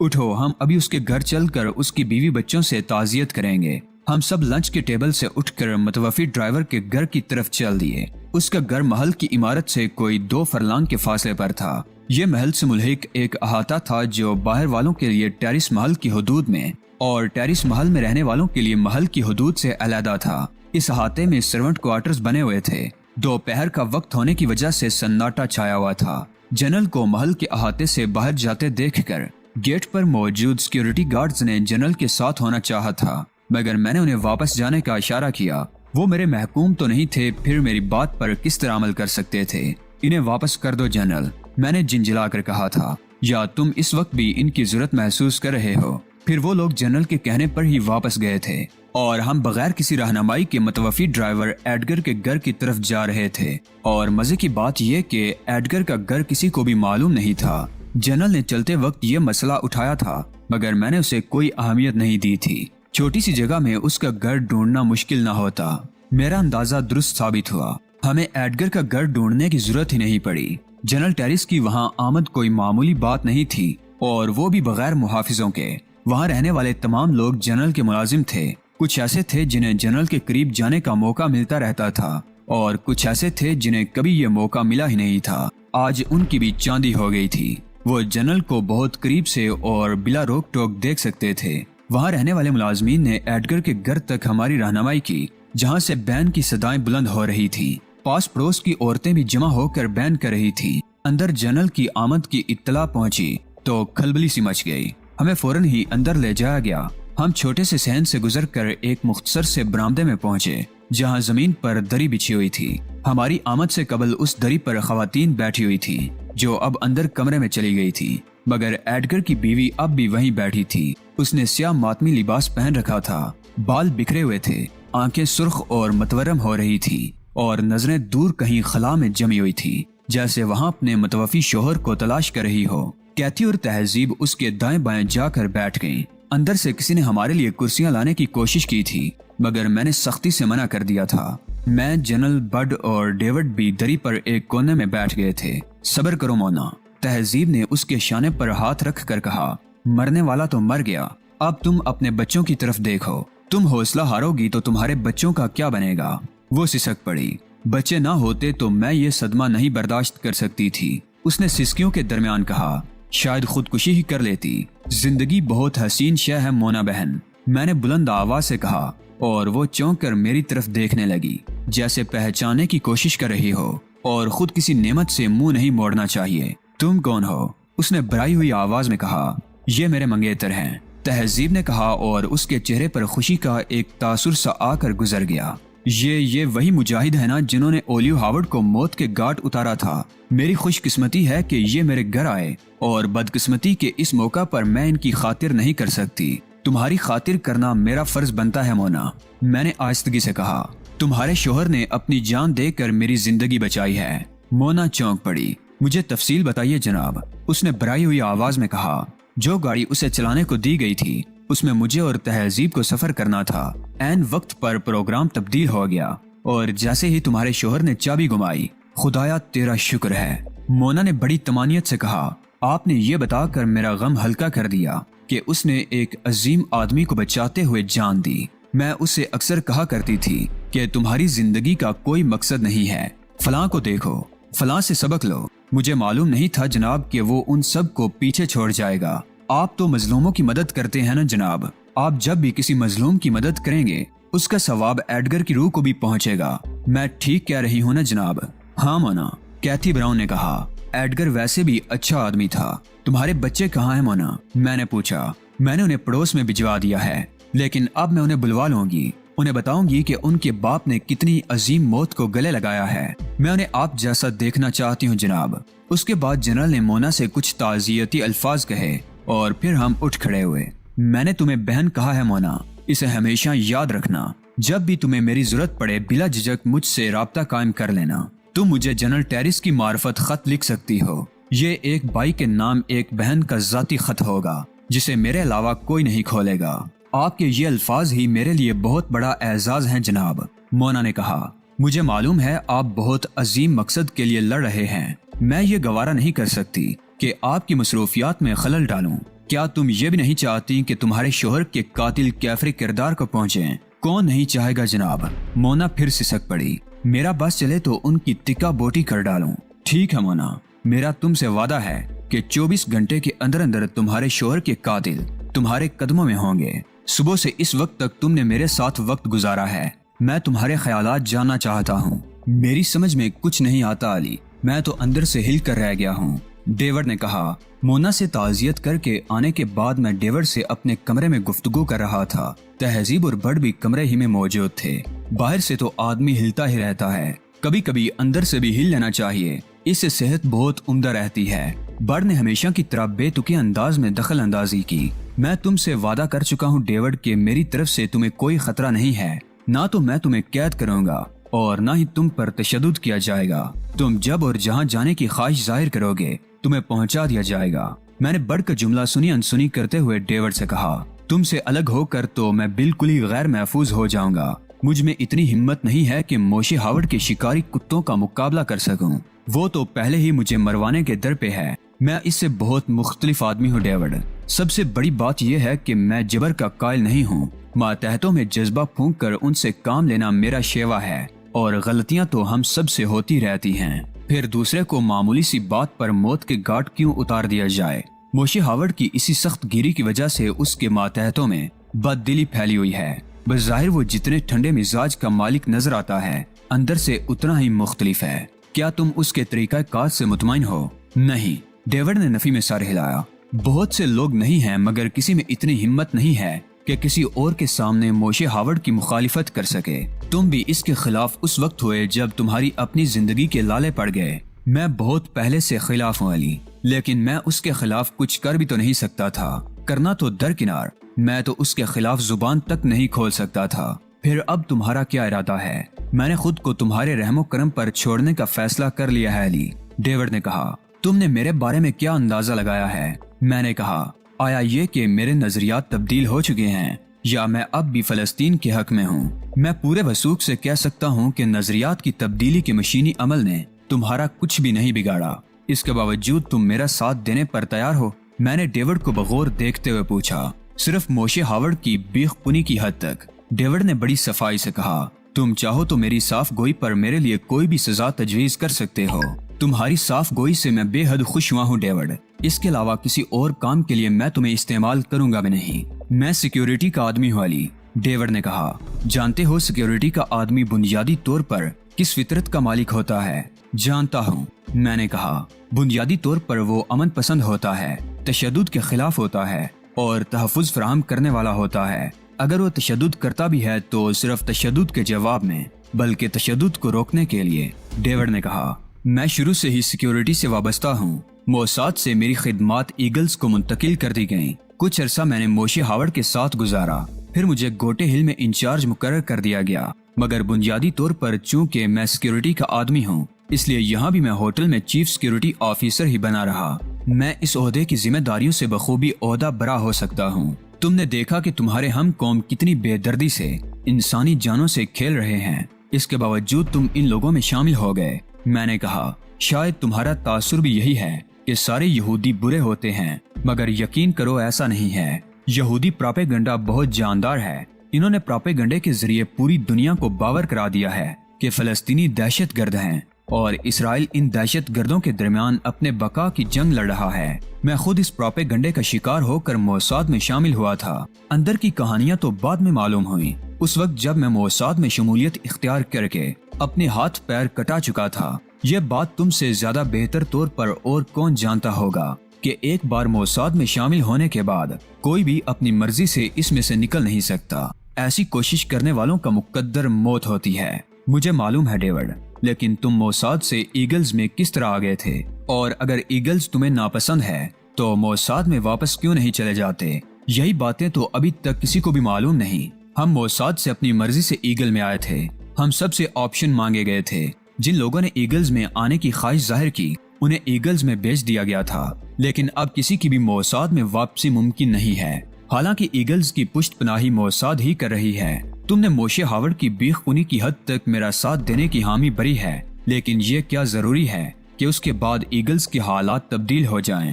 اٹھو، ہم ابھی اس کے گھر چل کر اس کی بیوی بچوں سے تعزیت کریں گے۔ ہم سب لنچ کے ٹیبل سے اٹھ کر متوفی ڈرائیور کے گھر کی طرف چل دیے۔ اس کا گھر محل کی عمارت سے کوئی 2 فرلانگ کے فاصلے پر تھا۔ یہ محل سے ملحق ایک احاطہ تھا جو باہر والوں کے لیے ٹیرس محل کی حدود میں اور ٹیرس محل میں رہنے والوں کے لیے محل کی حدود سے علیحدہ تھا۔ اس احاطے میں سرونٹ کوارٹرز بنے ہوئے تھے۔ دوپہر کا وقت ہونے کی وجہ سے سناٹا چھایا ہوا تھا۔ جنرل کو محل کے احاطے سے باہر جاتے دیکھ کر گیٹ پر موجود سیکیورٹی گارڈز نے جنرل کے ساتھ ہونا چاہا تھا، مگر میں نے انہیں واپس جانے کا اشارہ کیا۔ وہ میرے محکوم تو نہیں تھے، پھر میری بات پر کس طرح عمل کر سکتے تھے؟ انہیں واپس کر دو جنرل، میں نے جھنجھلا کر کہا تھا، یا تم اس وقت بھی ان کی ضرورت محسوس کر رہے ہو؟ پھر وہ لوگ جنرل کے کہنے پر ہی واپس گئے تھے اور ہم بغیر کسی رہنمائی کے متوفی ڈرائیور ایڈگر کے گھر کی طرف جا رہے تھے۔ اور مزے کی بات یہ کہ ایڈگر کا گھر کسی کو بھی معلوم نہیں تھا۔ جنرل نے چلتے وقت یہ مسئلہ اٹھایا تھا، مگر میں نے اسے کوئی اہمیت نہیں دی تھی۔ چھوٹی سی جگہ میں اس کا گھر ڈھونڈنا مشکل نہ ہوتا۔ میرا اندازہ درست ثابت ہوا۔ ہمیں ایڈگر کا گھر ڈھونڈنے کی ضرورت ہی نہیں پڑی۔ جنرل ٹیرس کی وہاں آمد کوئی معمولی بات نہیں تھی، اور وہ بھی بغیر محافظوں کے۔ وہاں رہنے والے تمام لوگ جنرل کے ملازم تھے۔ کچھ ایسے تھے جنہیں جنرل کے قریب جانے کا موقع ملتا رہتا تھا، اور کچھ ایسے تھے جنہیں کبھی یہ موقع ملا ہی نہیں تھا۔ آج ان کی بھی چاندی ہو گئی تھی۔ وہ جنرل کو بہت قریب سے اور بلا روک ٹوک دیکھ سکتے تھے۔ وہاں رہنے والے ملازمین نے ایڈگر کے گھر تک ہماری رہنمائی کی، جہاں سے بین کی صدائیں بلند ہو رہی تھی۔ پاس پڑوس کی عورتیں بھی جمع ہو کر بین کر رہی تھی۔ اندر جنرل کی آمد کی اطلاع پہنچی تو کھلبلی سی مچ گئی۔ ہمیں فوراً ہی اندر لے جایا گیا۔ ہم چھوٹے سے صحن سے گزر کر ایک مختصر سے برآمدے میں پہنچے، جہاں زمین پر دری بچھی ہوئی تھی۔ ہماری آمد سے قبل اس دری پر خواتین بیٹھی ہوئی تھی، جو اب اندر کمرے میں چلی گئی تھی، مگر ایڈگر کی بیوی اب بھی وہیں بیٹھی تھی۔ اس نے سیاہ ماتمی لباس پہن رکھا تھا، بال بکھرے ہوئے تھے، آنکھیں سرخ اور متورم ہو رہی تھی، اور نظریں دور کہیں خلا میں جمی ہوئی تھی، جیسے وہاں اپنے متوفی شوہر کو تلاش کر رہی ہو۔ کیتھی اور تہذیب اس کے دائیں بائیں جا کر بیٹھ گئیں۔ اندر سے کسی نے ہمارے لیے کرسیاں لانے کی کوشش کی تھی، مگر میں نے سختی سے منع کر دیا تھا۔ میں، جنرل بڈ اور ڈیوڈ بھی دری پر ایک کونے میں بیٹھ گئے تھے۔ صبر کرو مونا، تہذیب نے اس کے شانے پر ہاتھ رکھ کر کہا، مرنے والا تو مر گیا، اب تم اپنے بچوں کی طرف دیکھو۔ تم حوصلہ ہارو گی تو تمہارے بچوں کا کیا بنے گا؟ وہ سسک پڑی۔ بچے نہ ہوتے تو میں یہ صدمہ نہیں برداشت کر سکتی تھی۔ اس نے سسکیوں کے درمیان کہا، شاید خودکشی ہی کر لیتی۔ زندگی بہت حسین شے ہے مونا بہن، میں نے بلند آواز سے کہا، اور وہ چونک کر میری طرف دیکھنے لگی، جیسے پہچانے کی کوشش کر رہی ہو، اور خود کسی نعمت سے منہ نہیں موڑنا چاہیے۔ تم کون ہو؟ اس نے بھرائی ہوئی آواز میں کہا۔ یہ میرے منگیتر ہیں، تہذیب نے کہا، اور اس کے چہرے پر خوشی کا ایک تاثر سا آ کر گزر گیا۔ یہ وہی مجاہد ہے نا جنہوں نے اولیو ہاورڈ کو موت کے گھاٹ اتارا تھا۔ میری خوش قسمتی ہے کہ یہ میرے گھر آئے، اور بدقسمتی کے اس موقع پر میں ان کی خاطر نہیں کر سکتی۔ تمہاری خاطر کرنا میرا فرض بنتا ہے مونا، میں نے آہستگی سے کہا۔ تمہارے شوہر نے اپنی جان دے کر میری زندگی بچائی ہے۔ مونا چونک پڑی۔ مجھے تفصیل بتائیے جناب، اس نے بھرائی ہوئی آواز میں کہا۔ جو گاڑی اسے چلانے کو دی گئی تھی، اس میں مجھے اور تہذیب کو سفر کرنا تھا۔ عین وقت پر پروگرام تبدیل ہو گیا، اور جیسے ہی تمہارے شوہر نے چابی گمائی، خدایا تیرا شکر ہے، مونا نے بڑی تمانیت سے کہا۔ آپ نے یہ بتا کر میرا غم ہلکا کر دیا کہ اس نے ایک عظیم آدمی کو بچاتے ہوئے جان دی۔ میں اسے اکثر کہا کرتی تھی کہ تمہاری زندگی کا کوئی مقصد نہیں ہے، فلاں کو دیکھو، فلاں سے سبق لو۔ مجھے معلوم نہیں تھا جناب کہ وہ ان سب کو پیچھے چھوڑ جائے گا۔ آپ تو مظلوموں کی مدد کرتے ہیں نا جناب، آپ جب بھی کسی مظلوم کی مدد کریں گے، اس کا ثواب ایڈگر کی روح کو بھی پہنچے گا۔ میں ٹھیک کہہ رہی ہوں نا جناب؟ ہاں مونا، کیتھی براؤن نے کہا۔ ایڈگر ویسے بھی اچھا آدمی تھا۔ تمہارے بچے کہاں ہیں مونا؟ میں نے پوچھا۔ میں نے انہیں پڑوس میں بھجوا دیا ہے، لیکن اب میں انہیں بلوا لوں گی، انہیں بتاؤں گی کہ ان کے باپ نے کتنی عظیم موت کو گلے لگایا ہے۔ میں انہیں آپ جیسا دیکھنا چاہتی ہوں جناب۔ اس کے بعد جنرل نے مونا سے کچھ تعزیتی الفاظ کہے، اور پھر ہم اٹھ کھڑے ہوئے۔ میں نے تمہیں بہن کہا ہے مونا، اسے ہمیشہ یاد رکھنا۔ جب بھی تمہیں میری ضرورت پڑے بلا جھجک مجھ سے رابطہ قائم کر لینا۔ تم مجھے جنرل ٹیرس کی معرفت خط لکھ سکتی ہو۔ یہ ایک بھائی کے نام ایک بہن کا ذاتی خط ہوگا، جسے میرے علاوہ کوئی نہیں کھولے گا۔ آپ کے یہ الفاظ ہی میرے لیے بہت بڑا اعزاز ہیں جناب، مونا نے کہا۔ مجھے معلوم ہے آپ بہت عظیم مقصد کے لیے لڑ رہے ہیں۔ میں یہ گوارا نہیں کر سکتی کہ آپ کی مصروفیات میں خلل ڈالوں۔ کیا تم یہ بھی نہیں چاہتی کہ تمہارے شوہر کے قاتل کیفر کردار کو پہنچیں؟ کون نہیں چاہے گا جناب۔ مونا پھر سسک پڑی۔ میرا بس چلے تو ان کی ٹکا بوٹی کر ڈالوں۔ ٹھیک ہے مونا، میرا تم سے وعدہ ہے کہ 24 گھنٹے کے اندر اندر تمہارے شوہر کے قاتل تمہارے قدموں میں ہوں گے۔ صبح سے اس وقت تک تم نے میرے ساتھ وقت گزارا ہے، میں تمہارے خیالات جاننا چاہتا ہوں۔ میری سمجھ میں کچھ نہیں آتا علی، میں تو اندر سے ہل کر رہ گیا ہوں، ڈیوڈ نے کہا۔ مونا سے تعزیت کر کے آنے کے بعد میں ڈیوڈ سے اپنے کمرے میں گفتگو کر رہا تھا۔ تہذیب اور بڑ بھی کمرے ہی میں موجود تھے۔ باہر سے تو آدمی ہلتا ہی رہتا ہے، کبھی کبھی اندر سے بھی ہل لینا چاہیے، اس سے صحت بہت عمدہ رہتی ہے۔ بڑ نے ہمیشہ کی طرح بے تکی انداز میں دخل اندازی کی۔ میں تم سے وعدہ کر چکا ہوں ڈیوڈ کہ میری طرف سے تمہیں کوئی خطرہ نہیں ہے، نہ تو میں تمہیں قید کروں گا اور نہ ہی تم پر تشدد کیا جائے گا۔ تم جب اور جہاں جانے کی خواہش ظاہر کرو گے تمہیں پہنچا دیا جائے گا۔ میں نے بڑ کا جملہ سنی انسنی کرتے ہوئے ڈیوڈ سے کہا، تم سے الگ ہو کر تو میں بالکل ہی غیر محفوظ ہو جاؤں گا۔ مجھ میں اتنی ہمت نہیں ہے کہ موشے ہاورڈ کے شکاری کتوں کا مقابلہ کر سکوں، وہ تو پہلے ہی مجھے مروانے کے در پہ ہے۔ میں اس سے بہت مختلف آدمی ہوں ڈیوڈ۔ سب سے بڑی بات یہ ہے کہ میں جبر کا قائل نہیں ہوں، ماتحتوں میں جذبہ پھونک کر ان سے کام لینا میرا شیوا ہے، اور غلطیاں تو ہم سب سے ہوتی رہتی ہیں، پھر دوسرے کو معمولی سی بات پر موت کے گھاٹ کیوں اتار دیا جائے؟ موشے ہاورڈ کی اسی سخت گیری کی وجہ سے اس کے ماتحتوں میں بد دلی پھیلی ہوئی ہے۔ بظاہر وہ جتنے ٹھنڈے مزاج کا مالک نظر آتا ہے، اندر سے اتنا ہی مختلف ہے۔ کیا تم اس کے طریقہ کار سے مطمئن ہو؟ نہیں، ڈیوڈ نے نفی میں سر ہلایا۔ بہت سے لوگ نہیں ہیں مگر کسی میں اتنی ہمت نہیں ہے کہ کسی اور کے سامنے موشے ہاورڈ کی مخالفت کر سکے۔ تم بھی اس کے خلاف اس وقت ہوئے جب تمہاری اپنی زندگی کے لالے پڑ گئے۔ میں بہت پہلے سے خلاف ہوں علی، لیکن میں اس کے خلاف کچھ کر بھی تو نہیں سکتا تھا، کرنا تو درکنار، میں تو اس کے خلاف زبان تک نہیں کھول سکتا تھا۔ پھر اب تمہارا کیا ارادہ ہے؟ میں نے خود کو تمہارے رحم و کرم پر چھوڑنے کا فیصلہ کر لیا ہے علی، ڈیوڈ نے کہا۔ تم نے میرے بارے میں کیا اندازہ لگایا ہے؟ میں نے کہا، آیا یہ کہ میرے نظریات تبدیل ہو چکے ہیں یا میں اب بھی فلسطین کے حق میں ہوں؟ میں پورے وثوق سے کہہ سکتا ہوں کہ نظریات کی تبدیلی کے مشینی عمل نے تمہارا کچھ بھی نہیں بگاڑا۔ اس کے باوجود تم میرا ساتھ دینے پر تیار ہو؟ میں نے ڈیوڈ کو بغور دیکھتے ہوئے پوچھا۔ صرف موشے ہاورڈ کی بیخ کنی کی حد تک، ڈیوڈ نے بڑی صفائی سے کہا۔ تم چاہو تو میری صاف گوئی پر میرے لیے کوئی بھی سزا تجویز کر سکتے ہو۔ تمہاری صاف گوئی سے میں بے حد خوش ہوا ہوں ڈیوڈ، اس کے علاوہ کسی اور کام کے لیے میں تمہیں استعمال کروں گا بھی نہیں۔ میں سیکیورٹی کا آدمی ہوں علی، ڈیوڈ نے کہا۔ جانتے ہو سیکیورٹی کا آدمی بنیادی طور پر کس فطرت کا مالک ہوتا ہے؟ جانتا ہوں، میں نے کہا۔ بنیادی طور پر وہ امن پسند ہوتا ہے، تشدد کے خلاف ہوتا ہے اور تحفظ فراہم کرنے والا ہوتا ہے۔ اگر وہ تشدد کرتا بھی ہے تو صرف تشدد کے جواب میں، بلکہ تشدد کو روکنے کے لیے، ڈیوڈ نے کہا۔ میں شروع سے ہی سیکیورٹی سے وابستہ ہوں، موساد سے میری خدمات ایگلز کو منتقل کر دی گئیں۔ کچھ عرصہ میں نے موشے ہاورڈ کے ساتھ گزارا، پھر مجھے گوٹے ہل میں انچارج مقرر کر دیا گیا، مگر بنیادی طور پر چونکہ میں سیکیورٹی کا آدمی ہوں، اس لیے یہاں بھی میں ہوٹل میں چیف سیکیورٹی آفیسر ہی بنا رہا۔ میں اس عہدے کی ذمہ داریوں سے بخوبی عہدہ برا ہو سکتا ہوں۔ تم نے دیکھا کہ تمہارے ہم قوم کتنی بے دردی سے انسانی جانوں سے کھیل رہے ہیں، اس کے باوجود تم ان لوگوں میں شامل ہو گئے۔ میں نے کہا، شاید تمہارا تاثر بھی یہی ہے کہ سارے یہودی برے ہوتے ہیں، مگر یقین کرو ایسا نہیں ہے۔ یہودی پراپیگنڈا بہت جاندار ہے۔ انہوں نے پراپیگنڈے کے ذریعے پوری دنیا کو باور کرا دیا ہے کہ فلسطینی دہشت گرد ہیں اور اسرائیل ان دہشت گردوں کے درمیان اپنے بقا کی جنگ لڑ رہا ہے۔ میں خود اس پراپیگنڈے کا شکار ہو کر موساد میں شامل ہوا تھا۔ اندر کی کہانیاں تو بعد میں معلوم ہوئیں۔ اس وقت جب میں موساد میں شمولیت اختیار کر کے اپنے ہاتھ پیر کٹا چکا تھا، یہ بات تم سے زیادہ بہتر طور پر اور کون جانتا ہوگا کہ ایک بار موساد میں شامل ہونے کے بعد کوئی بھی اپنی مرضی سے اس میں سے نکل نہیں سکتا۔ ایسی کوشش کرنے والوں کا مقدر موت ہوتی ہے۔ مجھے معلوم ہے ڈیوڈ، لیکن تم موساد سے ایگلز میں کس طرح آ گئے تھے؟ اور اگر ایگلز تمہیں ناپسند ہے تو موساد میں واپس کیوں نہیں چلے جاتے؟ یہی باتیں تو ابھی تک کسی کو بھی معلوم نہیں۔ ہم موساد سے اپنی مرضی سے ایگل میں آئے تھے۔ ہم سب سے آپشن مانگے گئے تھے۔ جن لوگوں نے ایگلز میں آنے کی خواہش ظاہر کی انہیں ایگلز میں بھیج دیا گیا تھا، لیکن اب کسی کی بھی موساد میں واپسی ممکن نہیں ہے، حالانکہ ایگلز کی پشت پناہی موساد ہی کر رہی ہے۔ تم نے موشے ہاورڈ کی بیخ کنی کی حد تک میرا ساتھ دینے کی حامی بری ہے، لیکن یہ کیا ضروری ہے کہ اس کے بعد ایگلز کے حالات تبدیل ہو جائیں؟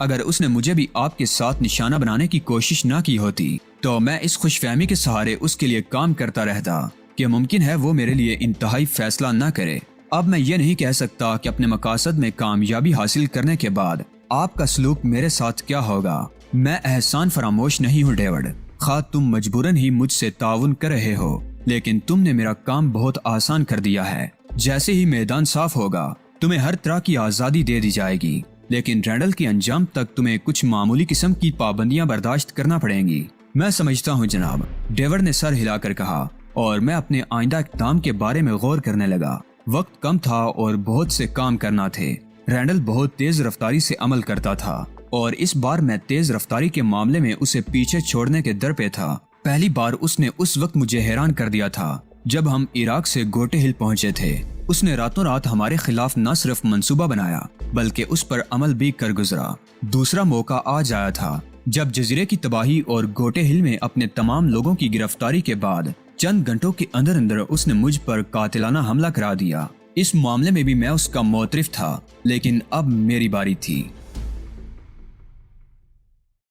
اگر اس نے مجھے بھی آپ کے ساتھ نشانہ بنانے کی کوشش نہ کی ہوتی تو میں اس خوش فہمی کے سہارے اس کے لیے کام کرتا رہتا کہ ممکن ہے وہ میرے لیے انتہائی فیصلہ نہ کرے۔ اب میں یہ نہیں کہہ سکتا کہ اپنے مقاصد میں کامیابی حاصل کرنے کے بعد آپ کا سلوک میرے ساتھ کیا ہوگا۔ میں احسان فراموش نہیں ہوں ڈیوڈ، خواہ تم مجبوراً ہی مجھ سے تعاون کر رہے ہو، لیکن تم نے میرا کام بہت آسان کر دیا ہے۔ جیسے ہی میدان صاف ہوگا تمہیں ہر طرح کی آزادی دے دی جائے گی، لیکن رینڈل کے انجام تک تمہیں کچھ معمولی قسم کی پابندیاں برداشت کرنا پڑیں گی۔ میں سمجھتا ہوں جناب، ڈیوڈ نے سر ہلا کر کہا، اور میں اپنے آئندہ اقدام کے بارے میں غور کرنے لگا۔ وقت کم تھا اور بہت سے کام کرنا تھے۔ رینڈل بہت تیز رفتاری سے عمل کرتا تھا اور اس بار میں تیز رفتاری کے معاملے میں اسے پیچھے چھوڑنے کے در پہ تھا۔ پہلی بار اس نے اس وقت مجھے حیران کر دیا تھا جب ہم عراق سے گوٹے ہل پہنچے تھے۔ اس نے راتوں رات ہمارے خلاف نہ صرف منصوبہ بنایا بلکہ اس پر عمل بھی کر گزرا۔ دوسرا موقع آ جایا تھا جب جزیرے کی تباہی اور گوٹے ہل میں اپنے تمام لوگوں کی گرفتاری کے بعد چند گھنٹوں کے اندر اندر اس نے مجھ پر قاتلانہ حملہ کرا دیا۔ اس معاملے میں بھی میں اس کا معترف تھا، لیکن اب میری باری تھی۔